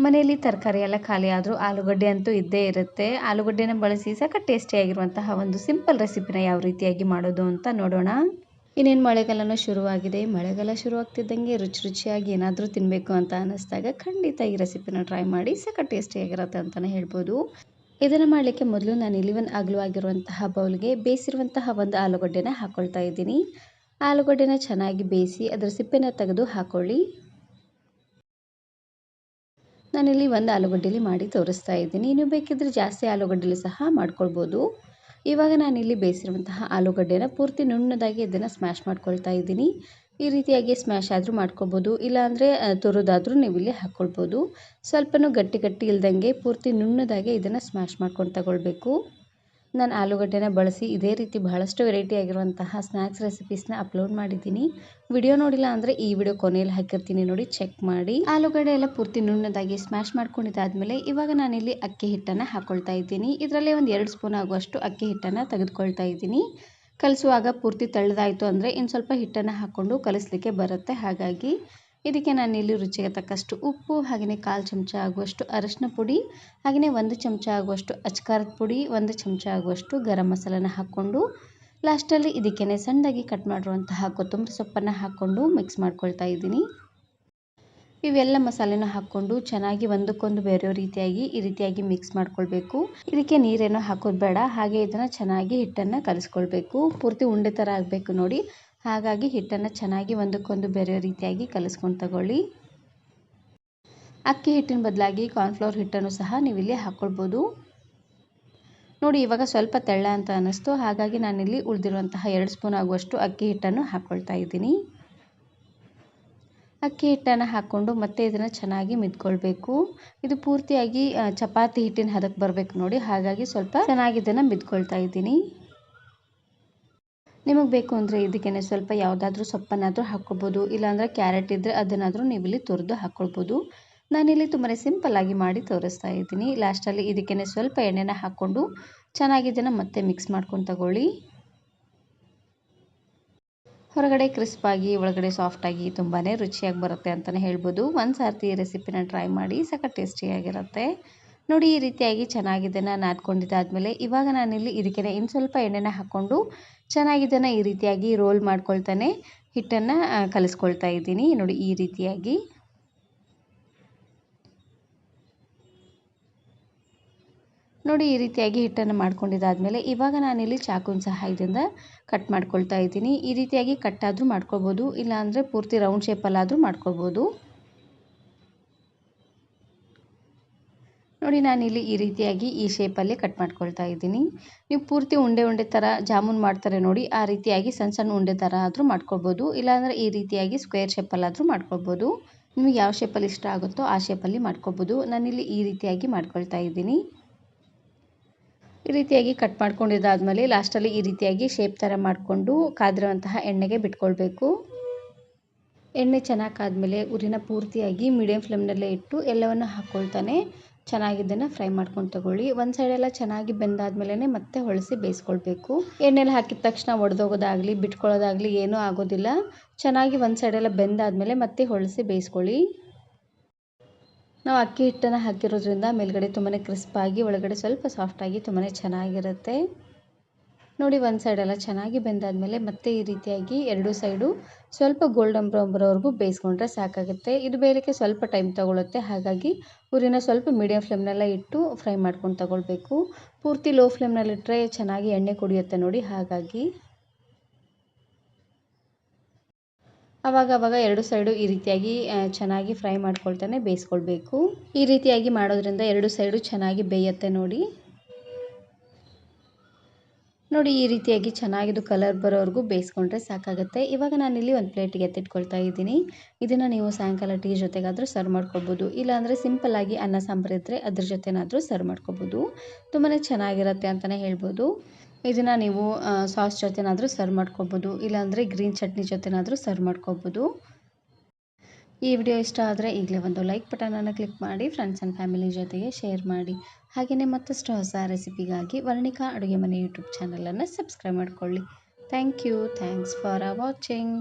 ಮನೆಯಲ್ಲಿ ತರಕಾರಿ ಎಲ್ಲ ಖಾಲಿ ಆದರೂ ಆಲೂಗಡ್ಡೆ ಅಂತೂ ಇದ್ದೇ ಇರುತ್ತೆ. ಆಲೂಗಡ್ಡೆನ ಬಳಸಿ ಸಖತ್ ಟೇಸ್ಟಿಯಾಗಿರುವಂತಹ ಒಂದು ಸಿಂಪಲ್ ರೆಸಿಪಿನ ಯಾವ ರೀತಿಯಾಗಿ ಮಾಡೋದು ಅಂತ ನೋಡೋಣ. ಇನ್ನೇನು ಮಳೆಗಾಲನೂ ಶುರುವಾಗಿದೆ. ಮಳೆಗಾಲ ಶುರುವಾಗ್ತಿದ್ದಂಗೆ ರುಚಿಯಾಗಿ ಏನಾದರೂ ತಿನ್ನಬೇಕು ಅಂತ ಅನ್ನಿಸ್ದಾಗ ಖಂಡಿತ ಈ ರೆಸಿಪಿನ ಟ್ರೈ ಮಾಡಿ. ಸಖತ್ ಟೇಸ್ಟಿಯಾಗಿರುತ್ತೆ ಅಂತಲೇ ಹೇಳ್ಬೋದು. ಇದನ್ನು ಮಾಡಲಿಕ್ಕೆ ಮೊದಲು ನಾನು ಇಲ್ಲಿ ಒಂದು ಅಗಲವಾಗಿರುವಂತಹ ಬೌಲ್ಗೆ ಬೇಯಿಸಿರುವಂತಹ ಒಂದು ಆಲೂಗಡ್ಡೆನ ಹಾಕ್ಕೊಳ್ತಾ ಇದ್ದೀನಿ. ಆಲೂಗಡ್ಡೆನ ಚೆನ್ನಾಗಿ ಬೇಯಿಸಿ ಅದರ ಸಿಪ್ಪೆನ ತೆಗೆದು ಹಾಕ್ಕೊಳ್ಳಿ. ನಾನಿಲ್ಲಿ ಒಂದು ಆಲೂಗಡ್ಡೆಲಿ ಮಾಡಿ ತೋರಿಸ್ತಾ ಇದ್ದೀನಿ. ನೀವು ಬೇಕಿದ್ದರೆ ಜಾಸ್ತಿ ಆಲೂಗಡ್ಡೆಲಿ ಸಹ ಮಾಡ್ಕೊಳ್ಬೋದು. ಇವಾಗ ನಾನಿಲ್ಲಿ ಬೇಯಿಸಿರುವಂತಹ ಆಲೂಗಡ್ಡೆನ ಪೂರ್ತಿ ನುಣ್ಣದಾಗಿ ಇದನ್ನು ಸ್ಮ್ಯಾಶ್ ಮಾಡ್ಕೊಳ್ತಾ ಇದ್ದೀನಿ. ಈ ರೀತಿಯಾಗಿ ಸ್ಮ್ಯಾಶ್ ಆದರೂ ಮಾಡ್ಕೊಬೋದು, ಇಲ್ಲಾಂದರೆ ತುರಿದಾದರೂ ನೀವು ಇಲ್ಲಿ ಹಾಕ್ಕೊಳ್ಬೋದು. ಸ್ವಲ್ಪನೂ ಗಟ್ಟಿ ಇಲ್ದಂಗೆ ಪೂರ್ತಿ ನುಣ್ಣದಾಗಿ ಇದನ್ನು ಸ್ಮ್ಯಾಶ್ ಮಾಡ್ಕೊಂಡು ತಗೊಳ್ಬೇಕು. ನಾನು ಆಲೂಗಡ್ಡೆನ ಬಳಸಿ ಇದೇ ರೀತಿ ಬಹಳಷ್ಟು ವೆರೈಟಿ ಆಗಿರುವಂತಹ ಸ್ನ್ಯಾಕ್ಸ್ ರೆಸಿಪೀಸ್ನ ಅಪ್ಲೋಡ್ ಮಾಡಿದ್ದೀನಿ. ವಿಡಿಯೋ ನೋಡಿಲ್ಲ ಅಂದರೆ ಈ ವಿಡಿಯೋ ಕೊನೆಯಲ್ಲಿ ಹಾಕಿರ್ತೀನಿ, ನೋಡಿ ಚೆಕ್ ಮಾಡಿ. ಆಲೂಗಡ್ಡೆ ಎಲ್ಲ ಪೂರ್ತಿ ನುಣ್ಣದಾಗಿ ಸ್ಮ್ಯಾಶ್ ಮಾಡ್ಕೊಂಡಿದ್ದಾದಮೇಲೆ ಇವಾಗ ನಾನಿಲ್ಲಿ ಅಕ್ಕಿ ಹಿಟ್ಟನ್ನು ಹಾಕ್ಕೊಳ್ತಾ ಇದ್ದೀನಿ. ಇದರಲ್ಲೇ ಒಂದು 2 ಸ್ಪೂನ್ ಆಗುವಷ್ಟು ಅಕ್ಕಿ ಹಿಟ್ಟನ್ನು ತೆಗೆದುಕೊಳ್ತಾ ಇದ್ದೀನಿ. ಕಲಿಸುವಾಗ ಪೂರ್ತಿ ತಳ್ಳದಾಯಿತು ಅಂದರೆ ಇನ್ನು ಸ್ವಲ್ಪ ಹಿಟ್ಟನ್ನು ಹಾಕ್ಕೊಂಡು ಕಲಿಸ್ಲಿಕ್ಕೆ ಬರುತ್ತೆ. ಹಾಗಾಗಿ ಇದಕ್ಕೆ ನಾನಿಲ್ಲಿ ರುಚಿಗೆ ತಕ್ಕಷ್ಟು ಉಪ್ಪು, ಹಾಗೆಯೇ 1/4 ಚಮಚ ಆಗುವಷ್ಟು ಅರಶಿನ ಪುಡಿ, ಹಾಗೆಯೇ 1 ಚಮಚ ಆಗುವಷ್ಟು ಅಚ್ಕಾರದ ಪುಡಿ, 1 ಚಮಚ ಆಗುವಷ್ಟು ಗರಂ ಮಸಾಲನ ಹಾಕ್ಕೊಂಡು ಲಾಸ್ಟಲ್ಲಿ ಇದಕ್ಕೇ ಸಣ್ಣದಾಗಿ ಕಟ್ ಮಾಡಿರುವಂತಹ ಕೊತ್ತಂಬರಿ ಸೊಪ್ಪನ್ನು ಹಾಕ್ಕೊಂಡು ಮಿಕ್ಸ್ ಮಾಡ್ಕೊಳ್ತಾ ಇದ್ದೀನಿ. ಇವೆಲ್ಲ ಮಸಾಲೆನ ಹಾಕ್ಕೊಂಡು ಚೆನ್ನಾಗಿ ಒಂದಕ್ಕೊಂದು ಬೇರೆಯೋ ರೀತಿಯಾಗಿ ಈ ರೀತಿಯಾಗಿ ಮಿಕ್ಸ್ ಮಾಡ್ಕೊಳ್ಬೇಕು. ಇದಕ್ಕೆ ನೀರೇನೋ ಹಾಕೋದು ಬೇಡ, ಹಾಗೆ ಇದನ್ನು ಚೆನ್ನಾಗಿ ಹಿಟ್ಟನ್ನು ಕಲಿಸ್ಕೊಳ್ಬೇಕು. ಪೂರ್ತಿ ಉಂಡೆ ಥರ ಆಗಬೇಕು ನೋಡಿ. ಹಾಗಾಗಿ ಹಿಟ್ಟನ್ನು ಚೆನ್ನಾಗಿ ಒಂದಕ್ಕೊಂದು ಬೇರೆಯೋ ರೀತಿಯಾಗಿ ಕಲಿಸ್ಕೊಂಡು ತಗೊಳ್ಳಿ. ಅಕ್ಕಿ ಹಿಟ್ಟಿನ ಬದಲಾಗಿ ಕಾರ್ನ್ಫ್ಲವರ್ ಹಿಟ್ಟನ್ನು ಸಹ ನೀವು ಇಲ್ಲಿ ಹಾಕ್ಕೊಳ್ಬೋದು. ನೋಡಿ ಇವಾಗ ಸ್ವಲ್ಪ ತೆಳ್ಳ ಅಂತ ಅನ್ನಿಸ್ತು, ಹಾಗಾಗಿ ನಾನಿಲ್ಲಿ ಉಳಿದಿರುವಂತಹ 2 ಸ್ಪೂನ್ ಆಗುವಷ್ಟು ಅಕ್ಕಿ ಹಿಟ್ಟನ್ನು ಹಾಕ್ಕೊಳ್ತಾ ಇದ್ದೀನಿ. ಅಕ್ಕಿ ಹಿಟ್ಟನ್ನು ಹಾಕ್ಕೊಂಡು ಮತ್ತೆ ಇದನ್ನು ಚೆನ್ನಾಗಿ ಮಿದ್ಕೊಳ್ಬೇಕು. ಇದು ಪೂರ್ತಿಯಾಗಿ ಚಪಾತಿ ಹಿಟ್ಟಿನ ಹದಕ್ಕೆ ಬರಬೇಕು ನೋಡಿ. ಹಾಗಾಗಿ ಸ್ವಲ್ಪ ಚೆನ್ನಾಗಿ ಇದನ್ನು ಮಿದ್ಕೊಳ್ತಾ ಇದ್ದೀನಿ. ನಿಮಗೆ ಬೇಕು ಅಂದರೆ ಇದಕ್ಕೇ ಸ್ವಲ್ಪ ಯಾವುದಾದ್ರೂ ಸೊಪ್ಪನ್ನಾದರೂ ಹಾಕ್ಕೊಬೋದು, ಇಲ್ಲಾಂದರೆ ಕ್ಯಾರೆಟ್ ಇದ್ದರೆ ಅದನ್ನಾದರೂ ನೀವು ಇಲ್ಲಿ ತುರಿದು ಹಾಕ್ಕೊಳ್ಬೋದು. ನಾನಿಲ್ಲಿ ತುಂಬಾ ಸಿಂಪಲ್ಲಾಗಿ ಮಾಡಿ ತೋರಿಸ್ತಾ ಇದ್ದೀನಿ. ಲಾಸ್ಟಲ್ಲಿ ಇದಕ್ಕೇ ಸ್ವಲ್ಪ ಎಣ್ಣೆನ ಹಾಕ್ಕೊಂಡು ಚೆನ್ನಾಗಿ ಇದನ್ನು ಮತ್ತೆ ಮಿಕ್ಸ್ ಮಾಡ್ಕೊಂಡು ತಗೊಳ್ಳಿ. ಹೊರಗಡೆ ಕ್ರಿಸ್ಪಾಗಿ ಒಳಗಡೆ ಸಾಫ್ಟಾಗಿ ತುಂಬಾ ರುಚಿಯಾಗಿ ಬರುತ್ತೆ ಅಂತಲೇ ಹೇಳ್ಬೋದು. ಒಂದು ಸಾರ್ತಿ ಈ ರೆಸಿಪಿನ ಟ್ರೈ ಮಾಡಿ, ಸಖತ್ ಟೇಸ್ಟಿಯಾಗಿರುತ್ತೆ. ನೋಡಿ ಈ ರೀತಿಯಾಗಿ ಚೆನ್ನಾಗಿ ಇದನ್ನು ನಾದ್ಕೊಂಡಿದ್ದಾದಮೇಲೆ ಇವಾಗ ನಾನಿಲ್ಲಿ ಇದಕ್ಕೆ ಇನ್ನು ಸ್ವಲ್ಪ ಎಣ್ಣೆನ ಹಾಕ್ಕೊಂಡು ಚೆನ್ನಾಗಿ ಇದನ್ನು ಈ ರೀತಿಯಾಗಿ ರೋಲ್ ಮಾಡ್ಕೊಳ್ತಾನೆ ಹಿಟ್ಟನ್ನು ಕಲಿಸ್ಕೊಳ್ತಾ ಇದ್ದೀನಿ. ನೋಡಿ ಈ ರೀತಿಯಾಗಿ ಹಿಟ್ಟನ್ನು ಮಾಡ್ಕೊಂಡಿದ್ದಾದಮೇಲೆ ಇವಾಗ ನಾನಿಲ್ಲಿ ಚಾಕುವಿನ ಸಹಾಯದಿಂದ ಕಟ್ ಮಾಡ್ಕೊಳ್ತಾ ಇದ್ದೀನಿ. ಈ ರೀತಿಯಾಗಿ ಕಟ್ಟಾದರೂ ಮಾಡ್ಕೊಬೋದು, ಇಲ್ಲಾಂದರೆ ಪೂರ್ತಿ ರೌಂಡ್ ಶೇಪಲ್ಲಾದರೂ ಮಾಡ್ಕೊಬೋದು. ನೋಡಿ ನಾನಿಲ್ಲಿ ಈ ರೀತಿಯಾಗಿ ಈ ಶೇಪಲ್ಲಿ ಕಟ್ ಮಾಡ್ಕೊಳ್ತಾ ಇದ್ದೀನಿ. ನೀವು ಪೂರ್ತಿ ಉಂಡೆ ಥರ ಜಾಮೂನ್ ಮಾಡ್ತಾರೆ ನೋಡಿ, ಆ ರೀತಿಯಾಗಿ ಸಣ್ಣ ಉಂಡೆ ಥರ ಆದರೂ ಮಾಡ್ಕೊಳ್ಬೋದು, ಇಲ್ಲಾಂದರೆ ಈ ರೀತಿಯಾಗಿ ಸ್ಕ್ವೇರ್ ಶೇಪಲ್ಲಾದರೂ ಮಾಡ್ಕೊಳ್ಬೋದು. ನಿಮಗೆ ಯಾವ ಶೇಪಲ್ಲಿ ಇಷ್ಟ ಆಗುತ್ತೋ ಆ ಶೇಪಲ್ಲಿ ಮಾಡ್ಕೊಬೋದು. ನಾನಿಲ್ಲಿ ಈ ರೀತಿಯಾಗಿ ಮಾಡ್ಕೊಳ್ತಾ ಇದ್ದೀನಿ. ಈ ರೀತಿಯಾಗಿ ಕಟ್ ಮಾಡ್ಕೊಂಡಿದ್ದಾದಮೇಲೆ ಲಾಸ್ಟಲ್ಲಿ ಈ ರೀತಿಯಾಗಿ ಶೇಪ್ ಥರ ಮಾಡಿಕೊಂಡು ಕಾದಿರುವಂತಹ ಎಣ್ಣೆಗೆ ಬಿಟ್ಕೊಳ್ಬೇಕು. ಎಣ್ಣೆ ಚೆನ್ನಾಗಿ ಕಾದ್ಮೇಲೆ ಉರಿನ ಪೂರ್ತಿಯಾಗಿ ಮೀಡಿಯಮ್ ಫ್ಲೇಮ್ನಲ್ಲೇ ಇಟ್ಟು ಎಲ್ಲವನ್ನು ಹಾಕ್ಕೊಳ್ತಾನೆ ಚೆನ್ನಾಗಿ ಇದನ್ನು ಫ್ರೈ ಮಾಡ್ಕೊಂಡು ತಗೊಳ್ಳಿ. ಒಂದು ಸೈಡೆಲ್ಲ ಚೆನ್ನಾಗಿ ಬೆಂದಾದ್ಮೇಲೆ ಮತ್ತೆ ಹೊಳಿಸಿ ಬೇಯಿಸ್ಕೊಳ್ಬೇಕು. ಎಣ್ಣೆಲಿ ಹಾಕಿದ ತಕ್ಷಣ ಒಡೆದೋಗೋದಾಗಲಿ ಬಿಟ್ಕೊಳ್ಳೋದಾಗಲಿ ಏನೂ ಆಗೋದಿಲ್ಲ. ಚೆನ್ನಾಗಿ ಒಂದು ಸೈಡೆಲ್ಲ ಬೆಂದಾದ್ಮೇಲೆ ಮತ್ತೆ ಹೊಳಿಸಿ ಬೇಯಿಸ್ಕೊಳ್ಳಿ. ನಾವು ಅಕ್ಕಿ ಹಿಟ್ಟನ್ನು ಹಾಕಿರೋದ್ರಿಂದ ಮೇಲ್ಗಡೆ ತುಂಬಾ ಕ್ರಿಸ್ಪಾಗಿ ಒಳಗಡೆ ಸ್ವಲ್ಪ ಸಾಫ್ಟಾಗಿ ತುಂಬಾ ಚೆನ್ನಾಗಿರುತ್ತೆ. ನೋಡಿ ಒಂದು ಸೈಡೆಲ್ಲ ಚೆನ್ನಾಗಿ ಬೆಂದಾದ್ಮೇಲೆ ಮತ್ತೆ ಈ ರೀತಿಯಾಗಿ 2 ಸೈಡು ಸ್ವಲ್ಪ ಗೋಲ್ಡನ್ ಬ್ರೌನ್ ಬರೋವರೆಗೂ ಬೇಯಿಸ್ಕೊಂಡ್ರೆ ಸಾಕಾಗುತ್ತೆ. ಇದು ಬೇಯಲಿಕ್ಕೆ ಸ್ವಲ್ಪ ಟೈಮ್ ತಗೊಳುತ್ತೆ, ಹಾಗಾಗಿ ಉರಿನ ಸ್ವಲ್ಪ ಮೀಡಿಯಮ್ ಫ್ಲೇಮ್ನಲ್ಲೇ ಇಟ್ಟು ಫ್ರೈ ಮಾಡ್ಕೊಂಡು ತಗೊಳ್ಬೇಕು. ಪೂರ್ತಿ ಲೋ ಫ್ಲೇಮ್ನಲ್ಲಿಟ್ಟರೆ ಚೆನ್ನಾಗಿ ಎಣ್ಣೆ ಕುಡಿಯುತ್ತೆ ನೋಡಿ. ಹಾಗಾಗಿ ಆವಾಗ 2 ಸೈಡು ಈ ರೀತಿಯಾಗಿ ಚೆನ್ನಾಗಿ ಫ್ರೈ ಮಾಡ್ಕೊಳ್ತಾನೆ ಬೇಯಿಸ್ಕೊಳ್ಬೇಕು. ಈ ರೀತಿಯಾಗಿ ಮಾಡೋದ್ರಿಂದ 2 ಸೈಡು ಚೆನ್ನಾಗಿ ಬೇಯುತ್ತೆ ನೋಡಿ. ಈ ರೀತಿಯಾಗಿ ಚೆನ್ನಾಗಿದು ಕಲರ್ ಬರೋವರೆಗೂ ಬೇಯಿಸ್ಕೊಂಡ್ರೆ ಸಾಕಾಗುತ್ತೆ. ಇವಾಗ ನಾನಿಲ್ಲಿ ಒಂದು ಪ್ಲೇಟಿಗೆ ಎತ್ತಿಟ್ಕೊಳ್ತಾ ಇದ್ದೀನಿ. ಇದನ್ನು ನೀವು ಸಾಯಂಕಾಲ ಟೀ ಜೊತೆಗಾದರೂ ಸರ್ವ್ ಮಾಡ್ಕೊಬೋದು, ಇಲ್ಲಾಂದರೆ ಸಿಂಪಲ್ಲಾಗಿ ಅನ್ನ ಸಾಂಬಾರು ಇದ್ದರೆ ಅದ್ರ ಜೊತೆನಾದರೂ ಸರ್ವ್ ಮಾಡ್ಕೊಬೋದು. ತುಂಬಾ ಚೆನ್ನಾಗಿರುತ್ತೆ ಅಂತಲೇ ಹೇಳ್ಬೋದು. ಇದನ್ನು ನೀವು ಸಾಸ್ ಜೊತೆನಾದರೂ ಸರ್ವ್ ಮಾಡ್ಕೊಬೋದು, ಇಲ್ಲಾಂದರೆ ಗ್ರೀನ್ ಚಟ್ನಿ ಜೊತೆನಾದರೂ ಸರ್ವ್ ಮಾಡ್ಕೊಬೋದು. ಈ ವಿಡಿಯೋ ಇಷ್ಟ ಆದರೆ ಈಗಲೇ ಒಂದು ಲೈಕ್ ಬಟನನ್ನು ಕ್ಲಿಕ್ ಮಾಡಿ, ಫ್ರೆಂಡ್ಸ್ ಆ್ಯಂಡ್ ಫ್ಯಾಮಿಲಿ ಜೊತೆಗೆ ಶೇರ್ ಮಾಡಿ. ಹಾಗೆಯೇ ಮತ್ತಷ್ಟು ಹೊಸ ರೆಸಿಪಿಗಾಗಿ ವರ್ಣಿಕಾ ಅಡುಗೆ ಮನೆ ಯೂಟ್ಯೂಬ್ ಚಾನಲನ್ನು ಸಬ್ಸ್ಕ್ರೈಬ್ ಮಾಡ್ಕೊಳ್ಳಿ. Thanks for watching.